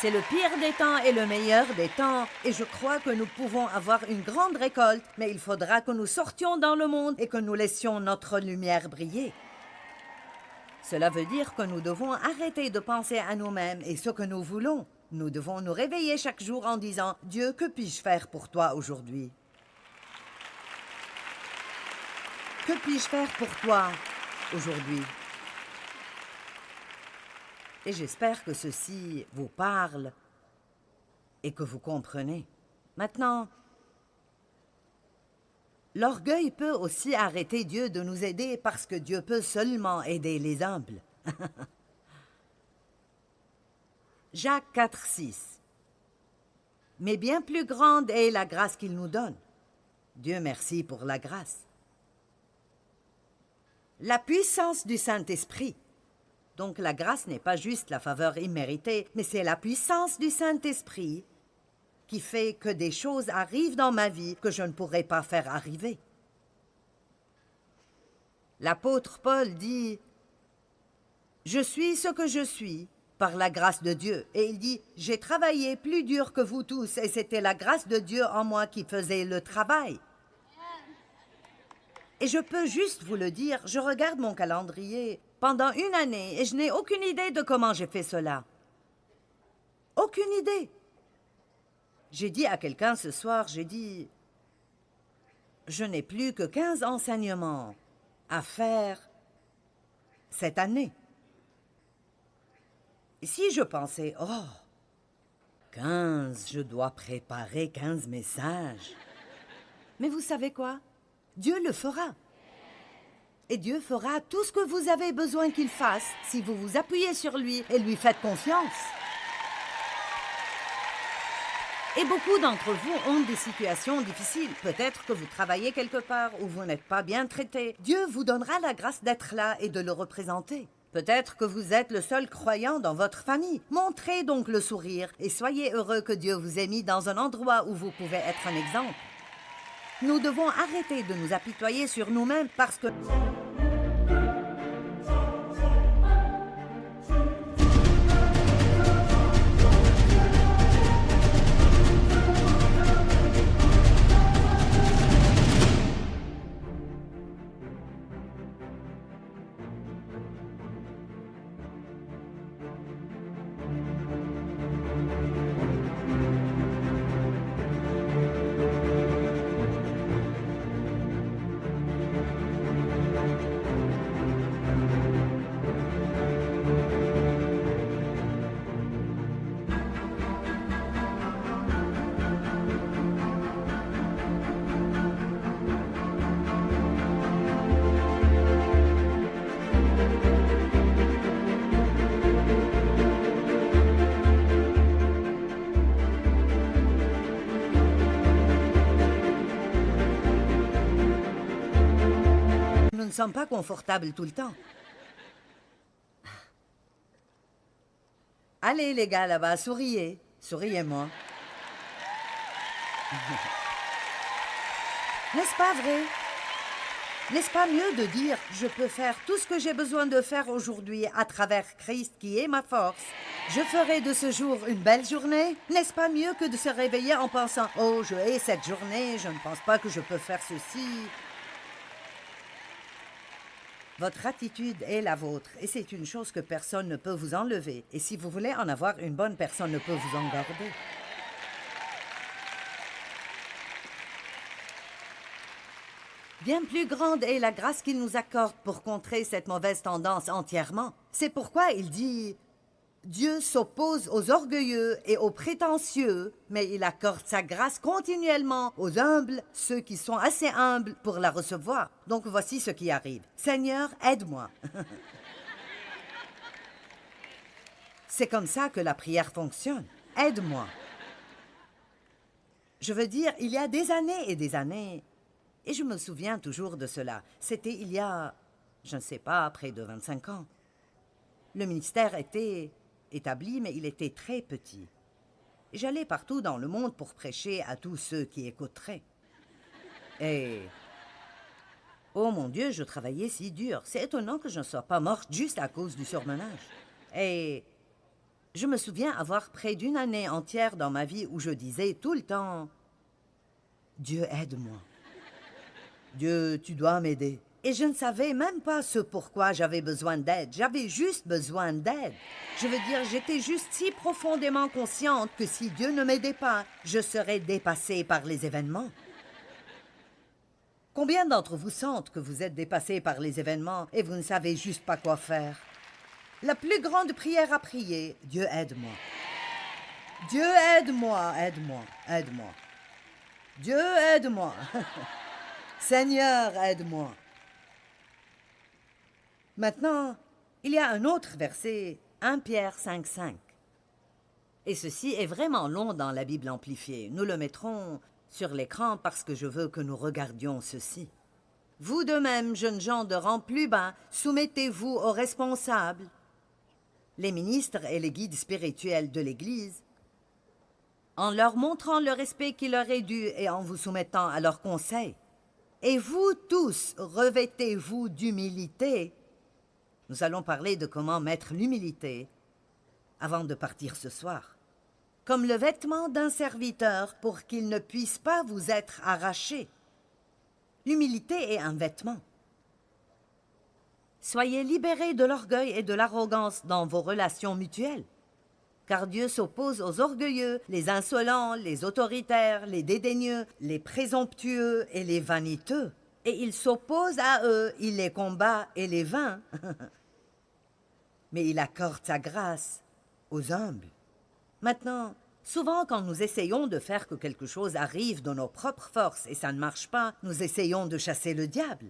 Speaker 2: C'est le pire des temps et le meilleur des temps, et je crois que nous pouvons avoir une grande récolte, mais il faudra que nous sortions dans le monde et que nous laissions notre lumière briller. Cela veut dire que nous devons arrêter de penser à nous-mêmes et ce que nous voulons. Nous devons nous réveiller chaque jour en disant « Dieu, que puis-je faire pour toi aujourd'hui? Que puis-je faire pour toi aujourd'hui ?» Et j'espère que ceci vous parle et que vous comprenez. Maintenant, l'orgueil peut aussi arrêter Dieu de nous aider parce que Dieu peut seulement aider les humbles. Jacques 4, 6. Mais bien plus grande est la grâce qu'il nous donne. Dieu merci pour la grâce. La puissance du Saint-Esprit. Donc la grâce n'est pas juste la faveur imméritée, mais c'est la puissance du Saint-Esprit qui fait que des choses arrivent dans ma vie que je ne pourrais pas faire arriver. L'apôtre Paul dit « Je suis ce que je suis par la grâce de Dieu. » Et il dit « J'ai travaillé plus dur que vous tous et c'était la grâce de Dieu en moi qui faisait le travail. » Et je peux juste vous le dire, je regarde mon calendrier pendant une année et je n'ai aucune idée de comment j'ai fait cela. Aucune idée. J'ai dit à quelqu'un ce soir, j'ai dit, je n'ai plus que 15 enseignements à faire cette année. Et si je pensais, oh, 15, je dois préparer 15 messages. Mais vous savez quoi? Dieu le fera. Et Dieu fera tout ce que vous avez besoin qu'il fasse si vous vous appuyez sur lui et lui faites confiance. Et beaucoup d'entre vous ont des situations difficiles. Peut-être que vous travaillez quelque part où vous n'êtes pas bien traité. Dieu vous donnera la grâce d'être là et de le représenter. Peut-être que vous êtes le seul croyant dans votre famille. Montrez donc le sourire et soyez heureux que Dieu vous ait mis dans un endroit où vous pouvez être un exemple. Nous devons arrêter de nous apitoyer sur nous-mêmes parce que... Nous ne sommes pas confortables tout le temps. Allez les gars là-bas, souriez. Souriez-moi. N'est-ce pas vrai? N'est-ce pas mieux de dire « Je peux faire tout ce que j'ai besoin de faire aujourd'hui à travers Christ qui est ma force. Je ferai de ce jour une belle journée ». N'est-ce pas mieux que de se réveiller en pensant « Oh, je hais cette journée, je ne pense pas que je peux faire ceci ». Votre attitude est la vôtre et c'est une chose que personne ne peut vous enlever. Et si vous voulez en avoir une bonne, personne ne peut vous en garder. Bien plus grande est la grâce qu'il nous accorde pour contrer cette mauvaise tendance entièrement. C'est pourquoi il dit « Dieu s'oppose aux orgueilleux et aux prétentieux, mais il accorde sa grâce continuellement aux humbles, ceux qui sont assez humbles pour la recevoir. » Donc voici ce qui arrive. « Seigneur, aide-moi. » C'est comme ça que la prière fonctionne. « Aide-moi. » Je veux dire, il y a des années et des années, et je me souviens toujours de cela. C'était il y a, je ne sais pas, près de 25 ans. Le ministère était établi, mais il était très petit. J'allais partout dans le monde pour prêcher à tous ceux qui écouteraient. Et... oh mon Dieu, je travaillais si dur. C'est étonnant que je ne sois pas morte juste à cause du surmenage. Et je me souviens avoir près d'une année entière dans ma vie où je disais tout le temps « Dieu, aide-moi. Dieu, tu dois m'aider. » Et je ne savais même pas ce pourquoi j'avais besoin d'aide. J'avais juste besoin d'aide. Je veux dire, j'étais juste si profondément consciente que si Dieu ne m'aidait pas, je serais dépassée par les événements. Combien d'entre vous sentent que vous êtes dépassés par les événements et vous ne savez juste pas quoi faire? La plus grande prière à prier, Dieu aide-moi. Dieu aide-moi, aide-moi, aide-moi. Dieu aide-moi. Seigneur, aide-moi. Maintenant, il y a un autre verset, 1 Pierre 5,5. Et ceci est vraiment long dans la Bible amplifiée. Nous le mettrons sur l'écran parce que je veux que nous regardions ceci. « Vous de même, jeunes gens de rang plus bas, soumettez-vous aux responsables, les ministres et les guides spirituels de l'Église, en leur montrant le respect qui leur est dû et en vous soumettant à leurs conseils. Et vous tous, revêtez-vous d'humilité. » Nous allons parler de comment mettre l'humilité avant de partir ce soir. Comme le vêtement d'un serviteur pour qu'il ne puisse pas vous être arraché. L'humilité est un vêtement. Soyez libérés de l'orgueil et de l'arrogance dans vos relations mutuelles. car Dieu s'oppose aux orgueilleux, les insolents, les autoritaires, les dédaigneux, les présomptueux et les vaniteux. Et il s'oppose à eux, il les combat et les vainc. Mais il accorde sa grâce aux humbles. Maintenant, souvent quand nous essayons de faire que quelque chose arrive de nos propres forces et ça ne marche pas, nous essayons de chasser le diable.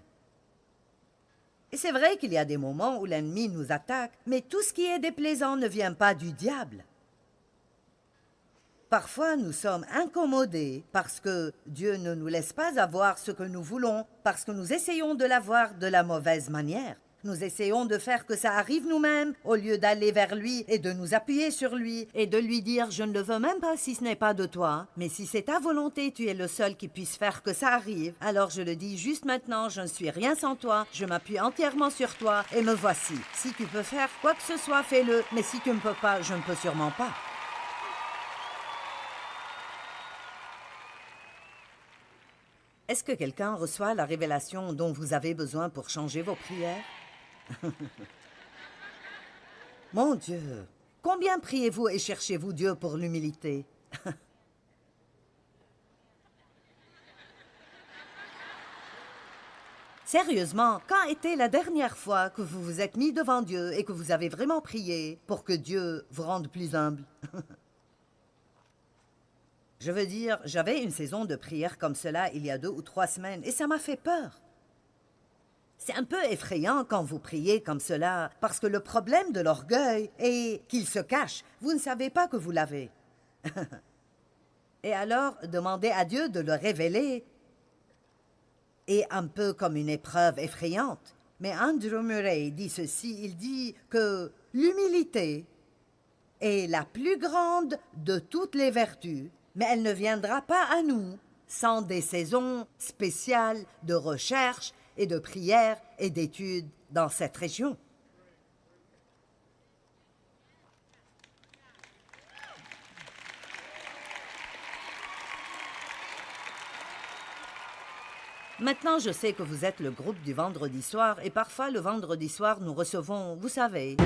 Speaker 2: Et c'est vrai qu'il y a des moments où l'ennemi nous attaque, mais tout ce qui est déplaisant ne vient pas du diable. Parfois, nous sommes incommodés parce que Dieu ne nous laisse pas avoir ce que nous voulons, parce que nous essayons de l'avoir de la mauvaise manière. Nous essayons de faire que ça arrive nous-mêmes, au lieu d'aller vers lui et de nous appuyer sur lui, et de lui dire « Je ne le veux même pas si ce n'est pas de toi, mais si c'est ta volonté, tu es le seul qui puisse faire que ça arrive. Alors je le dis juste maintenant, je ne suis rien sans toi, je m'appuie entièrement sur toi, et me voici. Si tu peux faire quoi que ce soit, fais-le, mais si tu ne peux pas, je ne peux sûrement pas. » Est-ce que quelqu'un reçoit la révélation dont vous avez besoin pour changer vos prières? Mon Dieu, combien priez-vous et cherchez-vous Dieu pour l'humilité? Sérieusement, quand était la dernière fois que vous vous êtes mis devant Dieu et que vous avez vraiment prié pour que Dieu vous rende plus humble? Je veux dire, j'avais une saison de prière comme cela il y a 2 ou 3 semaines et ça m'a fait peur. C'est un peu effrayant quand vous priez comme cela, parce que le problème de l'orgueil est qu'il se cache. Vous ne savez pas que vous l'avez. Et alors, demandez à Dieu de le révéler est un peu comme une épreuve effrayante. Mais Andrew Murray dit ceci, il dit que l'humilité est la plus grande de toutes les vertus, mais elle ne viendra pas à nous sans des saisons spéciales de recherche et de prière et d'études dans cette région. Maintenant, je sais que vous êtes le groupe du vendredi soir et parfois le vendredi soir, nous recevons, vous savez...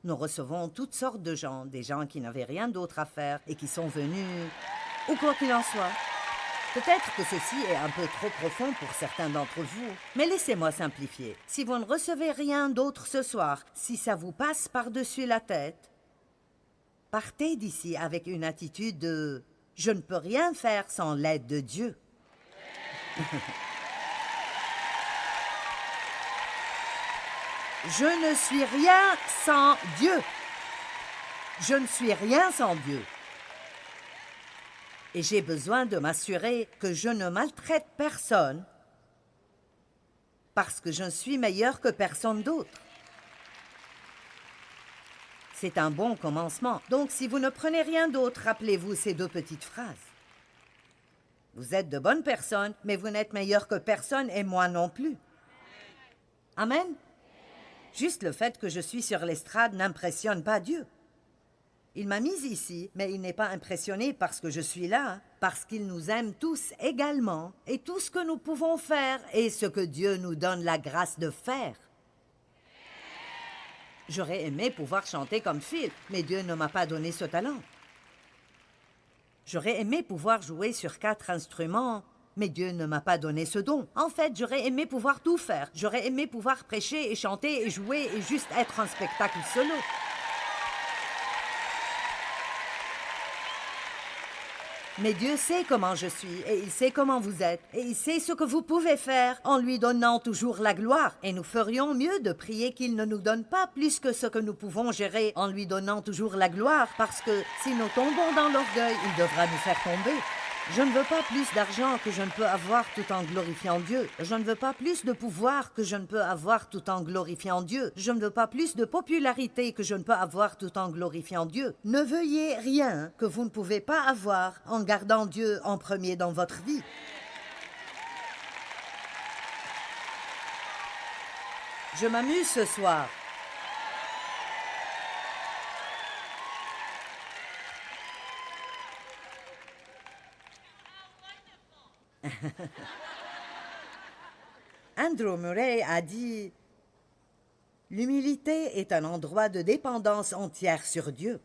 Speaker 2: Nous recevons toutes sortes de gens, des gens qui n'avaient rien d'autre à faire et qui sont venus, ou quoi qu'il en soit. Peut-être que ceci est un peu trop profond pour certains d'entre vous, mais laissez-moi simplifier. Si vous ne recevez rien d'autre ce soir, si ça vous passe par-dessus la tête, partez d'ici avec une attitude de « je ne peux rien faire sans l'aide de Dieu ». Je ne suis rien sans Dieu. Je ne suis rien sans Dieu. Et j'ai besoin de m'assurer que je ne maltraite personne parce que je ne suis meilleur que personne d'autre. C'est un bon commencement. Donc, si vous ne prenez rien d'autre, rappelez-vous ces 2 petites phrases. Vous êtes de bonnes personnes, mais vous n'êtes meilleur que personne et moi non plus. Amen. Juste le fait que je suis sur l'estrade n'impressionne pas Dieu. Il m'a mise ici, mais il n'est pas impressionné parce que je suis là, parce qu'il nous aime tous également, et tout ce que nous pouvons faire est ce que Dieu nous donne la grâce de faire. J'aurais aimé pouvoir chanter comme Phil, mais Dieu ne m'a pas donné ce talent. J'aurais aimé pouvoir jouer sur 4 instruments, mais Dieu ne m'a pas donné ce don. En fait, j'aurais aimé pouvoir tout faire. J'aurais aimé pouvoir prêcher et chanter et jouer et juste être un spectacle solo. Mais Dieu sait comment je suis, et il sait comment vous êtes, et il sait ce que vous pouvez faire en lui donnant toujours la gloire. Et nous ferions mieux de prier qu'il ne nous donne pas plus que ce que nous pouvons gérer en lui donnant toujours la gloire, parce que si nous tombons dans l'orgueil, il devra nous faire tomber. Je ne veux pas plus d'argent que je ne peux avoir tout en glorifiant Dieu. Je ne veux pas plus de pouvoir que je ne peux avoir tout en glorifiant Dieu. Je ne veux pas plus de popularité que je ne peux avoir tout en glorifiant Dieu. Ne veuillez rien que vous ne pouvez pas avoir en gardant Dieu en premier dans votre vie. Je m'amuse ce soir. Andrew Murray a dit « L'humilité est un endroit de dépendance entière sur Dieu. »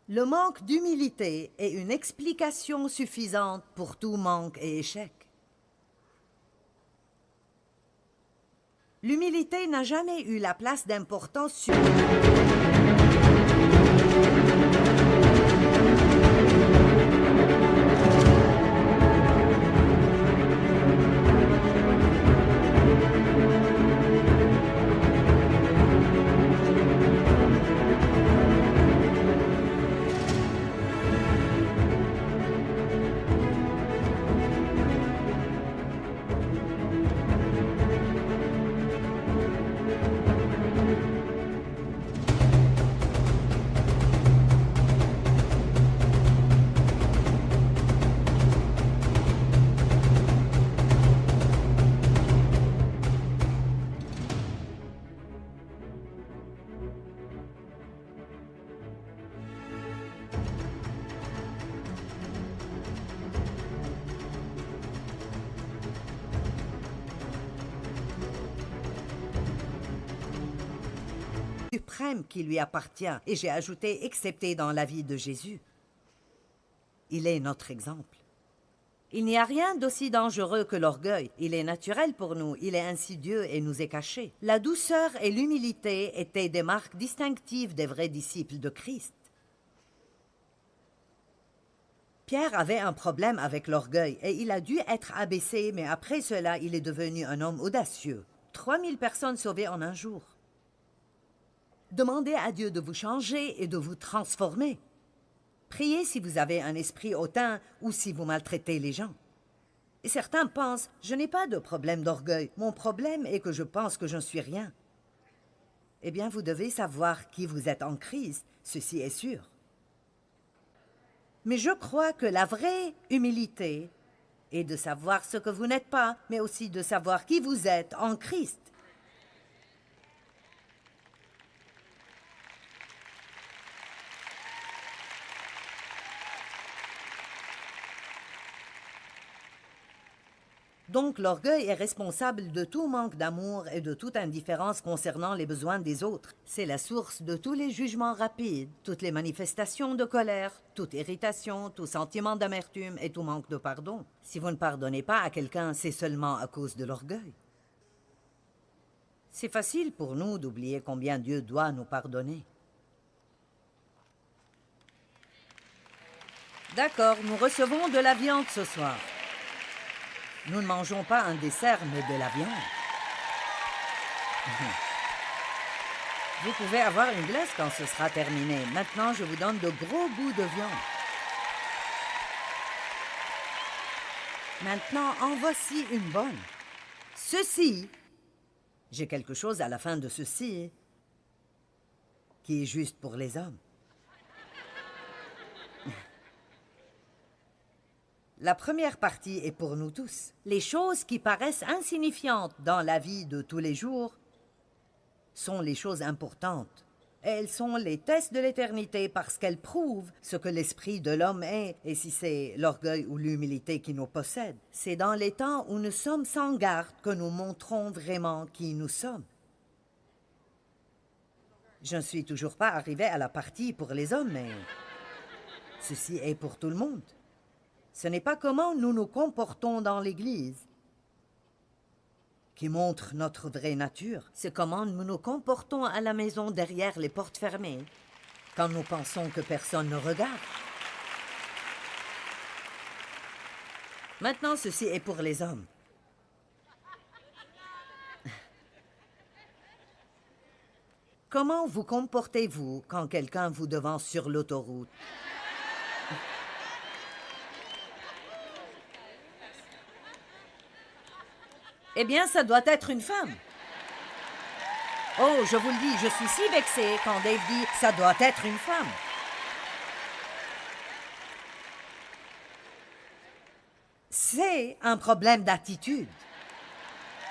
Speaker 2: Le manque d'humilité est une explication suffisante pour tout manque et échec. L'humilité n'a jamais eu la place d'importance sur... suprême qui lui appartient, et j'ai ajouté excepté dans la vie de Jésus. Il est notre exemple. Il n'y a rien d'aussi dangereux que l'orgueil. Il est naturel pour nous, il est insidieux et nous est caché. La douceur et l'humilité étaient des marques distinctives des vrais disciples de Christ. Pierre avait un problème avec l'orgueil et il a dû être abaissé, mais après cela, il est devenu un homme audacieux. 3000 personnes sauvées en un jour. Demandez à Dieu de vous changer et de vous transformer. Priez si vous avez un esprit hautain ou si vous maltraitez les gens. Et certains pensent, je n'ai pas de problème d'orgueil. Mon problème est que je pense que je ne suis rien. Eh bien, vous devez savoir qui vous êtes en Christ, ceci est sûr. Mais je crois que la vraie humilité est de savoir ce que vous n'êtes pas, mais aussi de savoir qui vous êtes en Christ. Donc l'orgueil est responsable de tout manque d'amour et de toute indifférence concernant les besoins des autres. C'est la source de tous les jugements rapides, toutes les manifestations de colère, toute irritation, tout sentiment d'amertume et tout manque de pardon. Si vous ne pardonnez pas à quelqu'un, c'est seulement à cause de l'orgueil. C'est facile pour nous d'oublier combien Dieu doit nous pardonner. D'accord, nous recevons de la viande ce soir. Nous ne mangeons pas un dessert, mais de la viande. Vous pouvez avoir une glace quand ce sera terminé. Maintenant, je vous donne de gros bouts de viande. Maintenant, en voici une bonne. Ceci, j'ai quelque chose à la fin de ceci, qui est juste pour les hommes. La première partie est pour nous tous. Les choses qui paraissent insignifiantes dans la vie de tous les jours sont les choses importantes. Elles sont les tests de l'éternité parce qu'elles prouvent ce que l'esprit de l'homme est, et si c'est l'orgueil ou l'humilité qui nous possède. C'est dans les temps où nous sommes sans garde que nous montrons vraiment qui nous sommes. Je ne suis toujours pas arrivé à la partie pour les hommes, mais ceci est pour tout le monde. Ce n'est pas comment nous nous comportons dans l'Église qui montre notre vraie nature. C'est comment nous nous comportons à la maison derrière les portes fermées, quand nous pensons que personne ne regarde. Maintenant, ceci est pour les hommes. Comment vous comportez-vous quand quelqu'un vous devance sur l'autoroute? Eh bien, ça doit être une femme. Oh, je vous le dis, je suis si vexée quand Dave dit « ça doit être une femme ». C'est un problème d'attitude.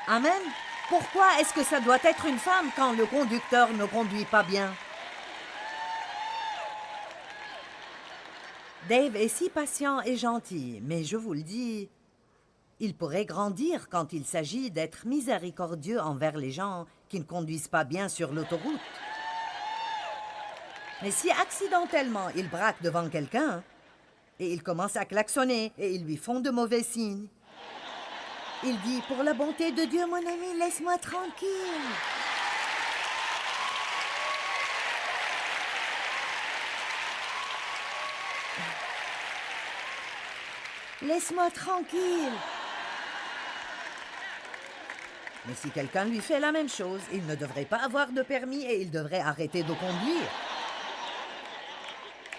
Speaker 2: Amen. Pourquoi est-ce que ça doit être une femme quand le conducteur ne conduit pas bien? Dave est si patient et gentil, mais je vous le dis, il pourrait grandir quand il s'agit d'être miséricordieux envers les gens qui ne conduisent pas bien sur l'autoroute. Mais si accidentellement il braque devant quelqu'un, et il commence à klaxonner, et ils lui font de mauvais signes, il dit « Pour la bonté de Dieu, mon ami, laisse-moi tranquille. » Laisse-moi tranquille. Mais si quelqu'un lui fait la même chose, il ne devrait pas avoir de permis et il devrait arrêter de conduire.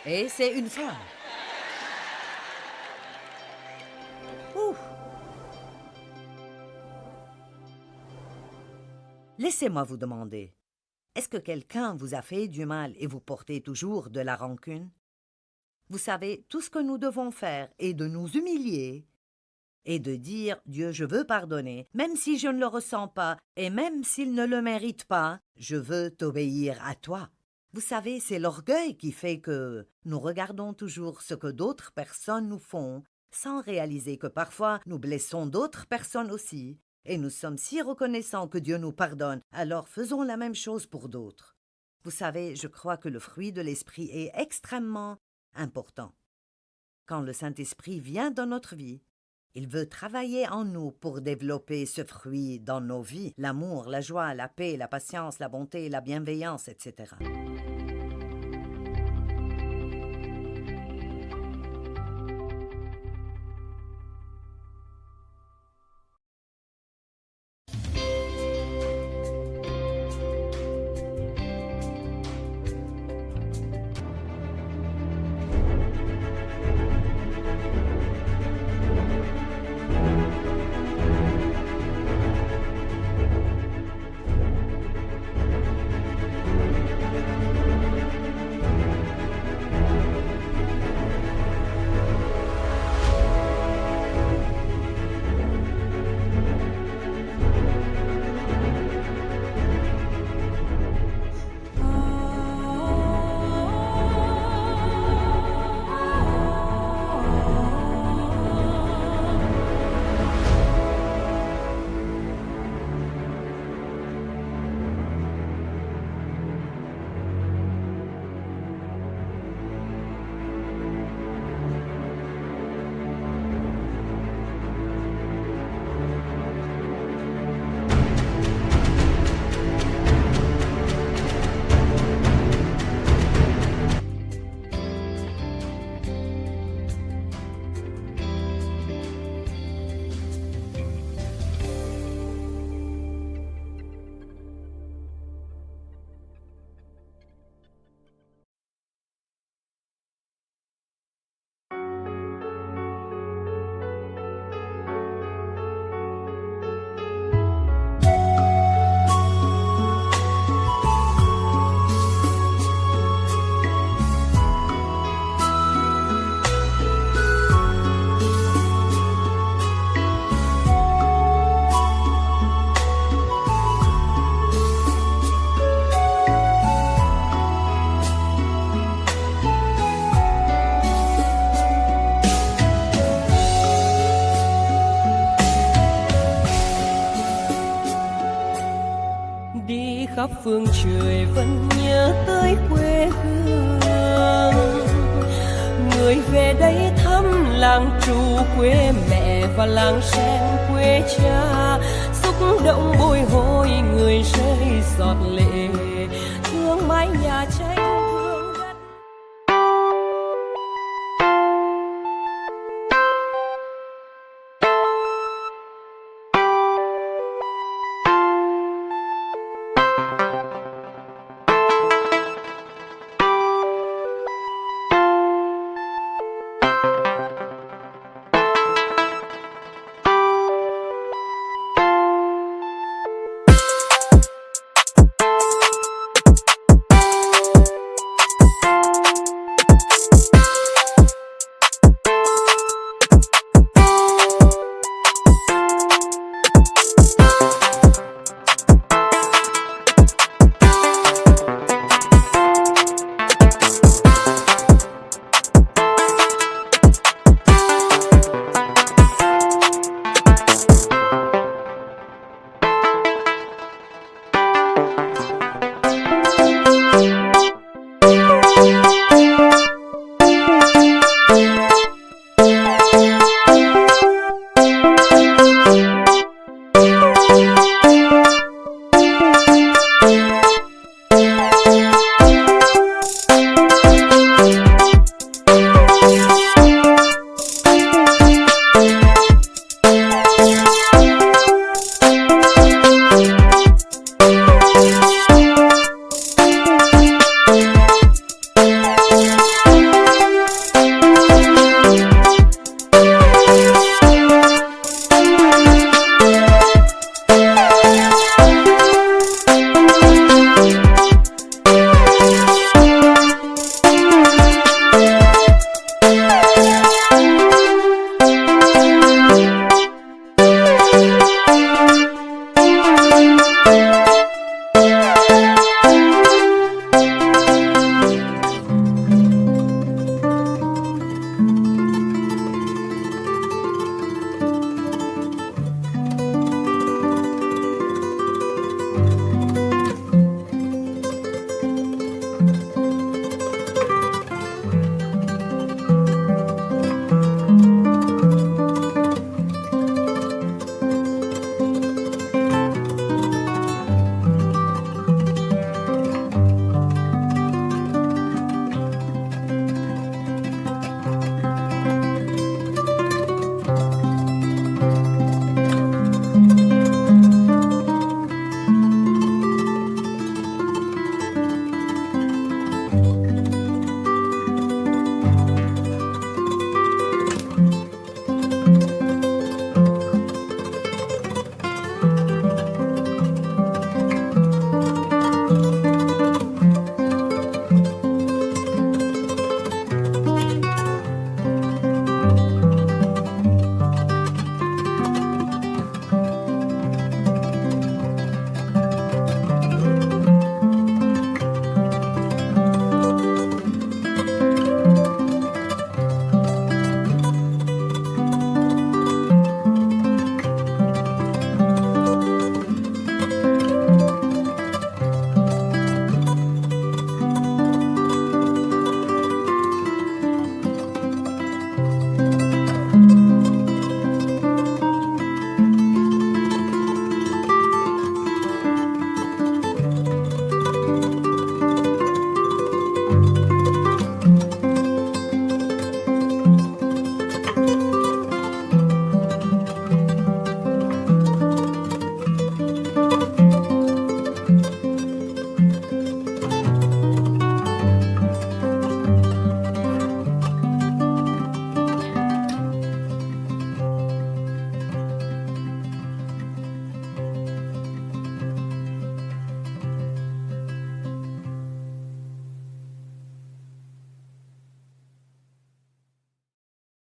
Speaker 2: Et c'est une femme. Ouf. Laissez-moi vous demander, est-ce que quelqu'un vous a fait du mal et vous portez toujours de la rancune? Vous savez, tout ce que nous devons faire est de nous humilier et de dire « Dieu, je veux pardonner, même si je ne le ressens pas et même s'il ne le mérite pas, je veux t'obéir à toi. » Vous savez, c'est l'orgueil qui fait que nous regardons toujours ce que d'autres personnes nous font sans réaliser que parfois nous blessons d'autres personnes aussi et nous sommes si reconnaissants que Dieu nous pardonne, alors faisons la même chose pour d'autres. Vous savez, je crois que le fruit de l'esprit est extrêmement important. Quand le Saint-Esprit vient dans notre vie, il veut travailler en nous pour développer ce fruit dans nos vies, l'amour, la joie, la paix, la patience, la bonté, la bienveillance, etc.
Speaker 3: khắp phương trời vẫn nhớ tới quê hương. Người về đây thăm làng trù quê mẹ và làng sen quê cha, xúc động bồi hồi